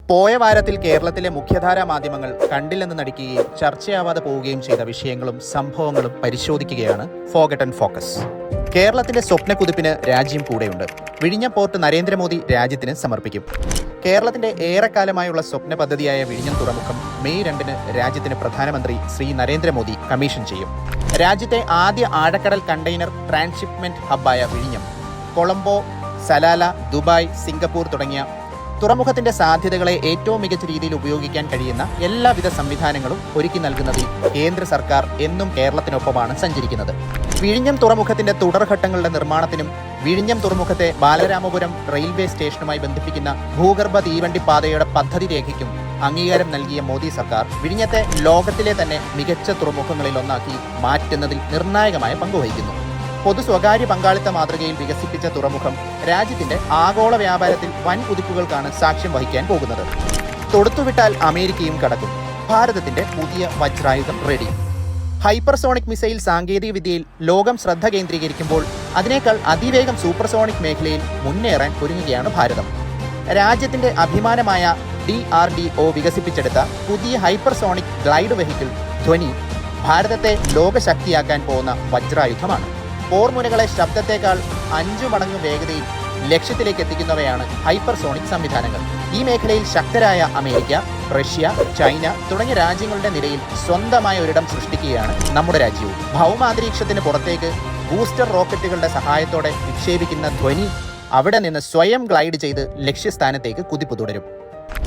പോയ വാരത്തിൽ കേരളത്തിലെ മുഖ്യധാരാ മാധ്യമങ്ങൾ കണ്ടില്ലെന്ന് നടിക്കുകയും ചർച്ചയാവാതെ പോവുകയും ചെയ്ത വിഷയങ്ങളും സംഭവങ്ങളും പരിശോധിക്കുകയാണ് ഫോർഗട്ടൺ ഫോക്കസ്. കേരളത്തിന്റെ സ്വപ്നക്കുതിപ്പിന് രാജ്യം കൂടെയുണ്ട്. വിഴിഞ്ഞം പോർട്ട് നരേന്ദ്രമോദി രാജ്യത്തിന് സമർപ്പിക്കും. കേരളത്തിന്റെ ഏറെക്കാലമായുള്ള സ്വപ്ന പദ്ധതിയായ വിഴിഞ്ഞം തുറമുഖം മെയ് 2 രാജ്യത്തിന് പ്രധാനമന്ത്രി ശ്രീ നരേന്ദ്രമോദി കമ്മീഷൻ ചെയ്യും. രാജ്യത്തെ ആദ്യ ആഴക്കടൽ കണ്ടെയ്നർ ട്രാൻസ്ഷിപ്മെന്റ് ഹബ്ബായ വിഴിഞ്ഞം കൊളംബോ, സലാല, ദുബായ്, സിംഗപ്പൂർ തുടങ്ങിയ തുറമുഖത്തിന്റെ സാധ്യതകളെ ഏറ്റവും മികച്ച രീതിയിൽ ഉപയോഗിക്കാൻ കഴിയുന്ന എല്ലാവിധ സംവിധാനങ്ങളും ഒരുക്കി നൽകുന്നതിൽ കേന്ദ്ര സർക്കാർ എന്നും കേരളത്തിനൊപ്പമാണ് സഞ്ചരിക്കുന്നത്. വിഴിഞ്ഞം തുറമുഖത്തിന്റെ തുടർഘട്ടങ്ങളുടെ നിർമ്മാണത്തിനും വിഴിഞ്ഞം തുറമുഖത്തെ ബാലരാമപുരം റെയിൽവേ സ്റ്റേഷനുമായി ബന്ധിപ്പിക്കുന്ന ഭൂഗർഭ തീവണ്ടി പാതയുടെ പദ്ധതി രേഖയ്ക്കും അംഗീകാരം നൽകിയ മോദി സർക്കാർ വിഴിഞ്ഞത്തെ ലോകത്തിലെ തന്നെ മികച്ച തുറമുഖങ്ങളിലൊന്നാക്കി മാറ്റുന്നതിൽ നിർണായകമായ പങ്കുവഹിക്കുന്നു. പൊതു സ്വകാര്യ പങ്കാളിത്ത മാതൃകയിൽ വികസിപ്പിച്ച തുറമുഖം രാജ്യത്തിന്റെ ആഗോള വ്യാപാരത്തിൽ വൻ കുതിപ്പുകൾക്കാണ് സാക്ഷ്യം വഹിക്കാൻ പോകുന്നത്. തൊടുത്തുവിട്ടാൽ അമേരിക്കയും കടക്കും. ഭാരതത്തിന്റെ പുതിയ വജ്രായുധം റെഡി. ഹൈപ്പർസോണിക് മിസൈൽ സാങ്കേതിക വിദ്യയിൽ ലോകം ശ്രദ്ധ കേന്ദ്രീകരിക്കുമ്പോൾ അതിനേക്കാൾ അതിവേഗം സൂപ്പർസോണിക് മേഖലയിൽ മുന്നേറാൻ ഒരുങ്ങുകയാണ് ഭാരതം. രാജ്യത്തിന്റെ അഭിമാനമായ DRDO വികസിപ്പിച്ചെടുത്ത പുതിയ ഹൈപ്പർസോണിക് ഗ്ലൈഡ് വെഹിക്കിൾ ധ്വനി ഭാരതത്തെ ലോകശക്തിയാക്കാൻ പോകുന്ന വജ്രായുധമാണ്. പോർമുനകളെ ശബ്ദത്തേക്കാൾ 5 മടങ്ങ് വേഗതയിൽ ലക്ഷ്യത്തിലേക്ക് എത്തിക്കുന്നവയാണ് ഹൈപ്പർസോണിക് സംവിധാനങ്ങൾ. ഈ മേഖലയിൽ ശക്തരായ അമേരിക്ക, റഷ്യ, ചൈന തുടങ്ങിയ രാജ്യങ്ങളുടെ നിരയിൽ സ്വന്തമായ ഒരിടം സൃഷ്ടിക്കുകയാണ് നമ്മുടെ രാജ്യവും. ഭൗമാന്തരീക്ഷത്തിന് പുറത്തേക്ക് ബൂസ്റ്റർ റോക്കറ്റുകളുടെ സഹായത്തോടെ വിക്ഷേപിക്കുന്ന ധ്വനി അവിടെ നിന്ന് സ്വയം ഗ്ലൈഡ് ചെയ്ത് ലക്ഷ്യസ്ഥാനത്തേക്ക് കുതിപ്പ് തുടരും.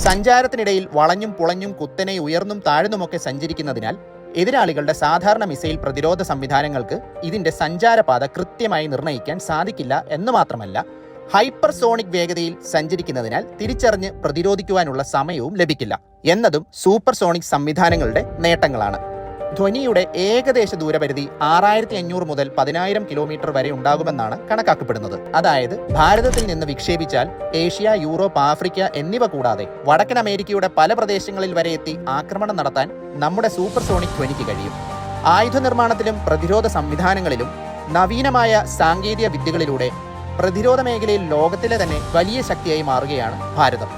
സഞ്ചാരത്തിനിടയിൽ വളഞ്ഞും പുളഞ്ഞും കുത്തനെ ഉയർന്നും താഴ്ന്നുമൊക്കെ സഞ്ചരിക്കുന്നതിനാൽ എതിരാളികളുടെ സാധാരണ മിസൈൽ പ്രതിരോധ സംവിധാനങ്ങൾക്ക് ഇതിന്റെ സഞ്ചാരപാത കൃത്യമായി നിർണ്ണയിക്കാൻ സാധിക്കില്ല എന്ന് മാത്രമല്ല, ഹൈപ്പർസോണിക് വേഗതയിൽ സഞ്ചരിക്കുന്നതിനാൽ തിരിച്ചറിഞ്ഞ് പ്രതിരോധിക്കുവാനുള്ള സമയവും ലഭിക്കില്ല എന്നതും സൂപ്പർസോണിക് സംവിധാനങ്ങളുടെ നേട്ടങ്ങളാണ്. ധ്വനിയുടെ ഏകദേശ ദൂരപരിധി 6500 മുതൽ 10000 കിലോമീറ്റർ വരെ ഉണ്ടാകുമെന്നാണ് കണക്കാക്കപ്പെടുന്നത്. അതായത് ഭാരതത്തിൽ നിന്ന് വിക്ഷേപിച്ചാൽ ഏഷ്യ, യൂറോപ്പ്, ആഫ്രിക്ക എന്നിവ കൂടാതെ വടക്കൻ അമേരിക്കയുടെ പല പ്രദേശങ്ങളിൽ വരെ എത്തി ആക്രമണം നടത്താൻ നമ്മുടെ സൂപ്പർസോണിക് ധ്വനിക്ക് കഴിയും. ആയുധ നിർമ്മാണത്തിലും പ്രതിരോധ സംവിധാനങ്ങളിലും നവീനമായ സാങ്കേതിക വിദ്യകളിലൂടെ പ്രതിരോധ മേഖലയിൽ ലോകത്തിലെ തന്നെ വലിയ ശക്തിയായി മാറുകയാണ് ഭാരതം.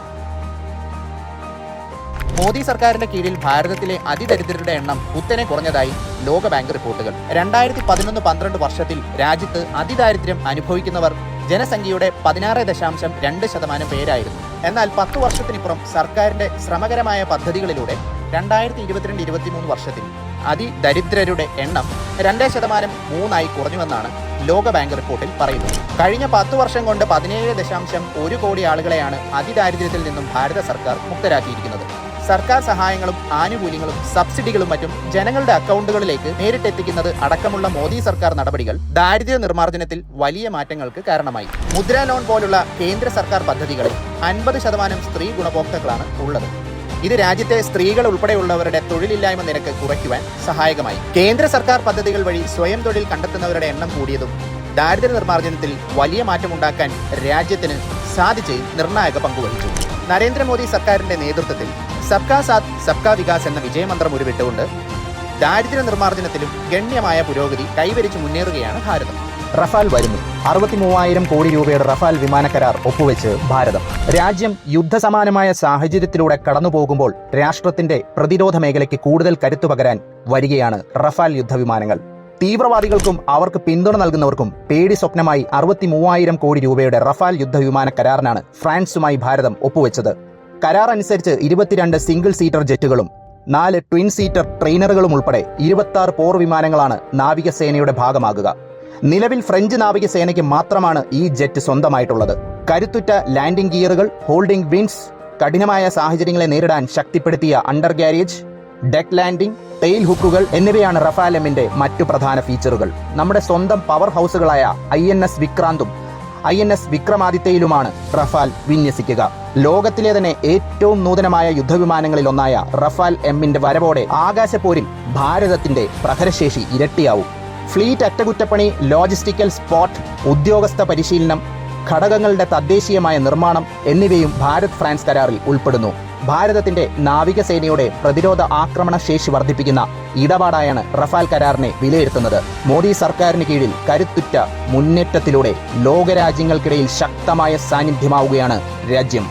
മോദി സർക്കാരിന്റെ കീഴിൽ ഭാരതത്തിലെ അതിദരിദ്രരുടെ എണ്ണം കുത്തനെ കുറഞ്ഞതായി ലോകബാങ്ക് റിപ്പോർട്ടുകൾ. 2011-12 വർഷത്തിൽ രാജ്യത്ത് അതിദാരിദ്ര്യം അനുഭവിക്കുന്നവർ ജനസംഖ്യയുടെ 16.2% പേരായിരുന്നു. എന്നാൽ 10 വർഷത്തിനിപ്പുറം സർക്കാരിന്റെ ശ്രമകരമായ പദ്ധതികളിലൂടെ 2022-23 വർഷത്തിൽ അതിദരിദ്രരുടെ എണ്ണം 2.3% കുറഞ്ഞുവെന്നാണ് ലോകബാങ്ക് റിപ്പോർട്ടിൽ പറയുന്നത്. കഴിഞ്ഞ 10 വർഷം കൊണ്ട് 17.1 കോടി ആളുകളെയാണ് അതിദാരിദ്ര്യത്തിൽ നിന്നും ഭാരത സർക്കാർ മുക്തരാക്കിയിരിക്കുന്നത്. സർക്കാർ സഹായങ്ങളും ആനുകൂല്യങ്ങളും സബ്സിഡികളും മറ്റും ജനങ്ങളുടെ അക്കൗണ്ടുകളിലേക്ക് നേരിട്ടെത്തിക്കുന്നത് അടക്കമുള്ള മോദി സർക്കാർ നടപടികൾ ദാരിദ്ര്യ നിർമ്മാർജ്ജനത്തിൽ വലിയ മാറ്റങ്ങൾക്ക് കാരണമായി. മുദ്രാ ലോൺ പോലുള്ള കേന്ദ്ര സർക്കാർ പദ്ധതികളിൽ 50% സ്ത്രീ ഗുണഭോക്താക്കളാണ് ഉള്ളത്. ഇത് രാജ്യത്തെ സ്ത്രീകൾ ഉൾപ്പെടെയുള്ളവരുടെ തൊഴിലില്ലായ്മ നിരക്ക് കുറയ്ക്കുവാൻ സഹായകമായി. കേന്ദ്ര സർക്കാർ പദ്ധതികൾ വഴി സ്വയം തൊഴിൽ കണ്ടെത്തുന്നവരുടെ എണ്ണം കൂടിയതും ദാരിദ്ര്യ നിർമ്മാർജ്ജനത്തിൽ വലിയ മാറ്റമുണ്ടാക്കാൻ രാജ്യത്തിന് സാധിച്ചതിൽ നിർണായക പങ്കുവഹിച്ചു. നരേന്ദ്രമോദി സർക്കാരിന്റെ നേതൃത്വത്തിൽ സബ്കാ സാത്ത് സബ്കാ വികാസ് എന്ന വിജയമന്ത്രം ഉരുവിട്ടുകൊണ്ട് ദാരിദ്ര്യ നിർമ്മാർജ്ജനത്തിലും ഗണ്യമായ പുരോഗതി കൈവരിച്ചു മുന്നേറുകയാണ് ഭാരതം. റഫാൽ വരുന്നു. 63,000 കോടി രൂപയുടെ റഫാൽ വിമാന കരാർ ഒപ്പുവെച്ച് ഭാരതം. രാജ്യം യുദ്ധസമാനമായ സാഹചര്യത്തിലൂടെ കടന്നുപോകുമ്പോൾ രാഷ്ട്രത്തിന്റെ പ്രതിരോധ മേഖലയ്ക്ക് കൂടുതൽ കരുത്തു പകരാൻ വരികയാണ് റഫാൽ യുദ്ധവിമാനങ്ങൾ. തീവ്രവാദികൾക്കും അവർക്ക് പിന്തുണ നൽകുന്നവർക്കും പേടി സ്വപ്നമായി 63,000 കോടി രൂപയുടെ റഫാൽ യുദ്ധവിമാന കരാറിനാണ് ഫ്രാൻസുമായി ഭാരതം ഒപ്പുവെച്ചത്. കരാർ അനുസരിച്ച് 22 സിംഗിൾ സീറ്റർ ജെറ്റുകളും 4 ട്വിൻ സീറ്റർ ട്രെയിനറുകളും ഉൾപ്പെടെ 26 പോർ വിമാനങ്ങളാണ് നാവികസേനയുടെ ഭാഗമാകുക. നിലവിൽ ഫ്രഞ്ച് നാവികസേനയ്ക്ക് മാത്രമാണ് ഈ ജെറ്റ് സ്വന്തമായിട്ടുള്ളത്. കരുത്തുറ്റ ലാൻഡിംഗ് ഗിയറുകൾ, ഹോൾഡിംഗ് വിൻസ്, കഠിനമായ സാഹചര്യങ്ങളെ നേരിടാൻ ശക്തിപ്പെടുത്തിയ undercarriage, deck landing, tail ഹുക്കുകൾ എന്നിവയാണ് റഫാൽ എമ്മിന്റെ മറ്റു പ്രധാന ഫീച്ചറുകൾ. നമ്മുടെ സ്വന്തം പവർ ഹൗസുകളായ INS വിക്രാന്തും INS വിക്രമാദിത്യയിലുമാണ് റഫാൽ വിന്യസിക്കുക. ലോകത്തിലെ തന്നെ ഏറ്റവും നൂതനമായ യുദ്ധവിമാനങ്ങളിൽ ഒന്നായ റഫാൽ എമ്മിന്റെ വരവോടെ ആകാശപ്പോരിൽ ഭാരതത്തിന്റെ പ്രഹരശേഷി ഇരട്ടിയാവും. ഫ്ലീറ്റ് അറ്റകുറ്റപ്പണി, ലോജിസ്റ്റിക്കൽ സ്പോട്ട്, ഉദ്യോഗസ്ഥ പരിശീലനം, ഘടകങ്ങളുടെ തദ്ദേശീയമായ നിർമ്മാണം എന്നിവയും ഭാരത് ഫ്രാൻസ് കരാറിൽ ഉൾപ്പെടുന്നു. ഭാരതത്തിന്റെ നാവികസേനയുടെ പ്രതിരോധ ആക്രമണ ശേഷി വർദ്ധിപ്പിക്കുന്ന ഇടപാടായാണ് റഫാൽ കരാറിനെ വിലയിരുത്തുന്നത്. മോദി സർക്കാരിന് കീഴിൽ കരുത്തുറ്റ മുന്നേറ്റത്തിലൂടെ ലോകരാജ്യങ്ങൾക്കിടയിൽ ശക്തമായ സാന്നിധ്യമാവുകയാണ് രാജ്യം.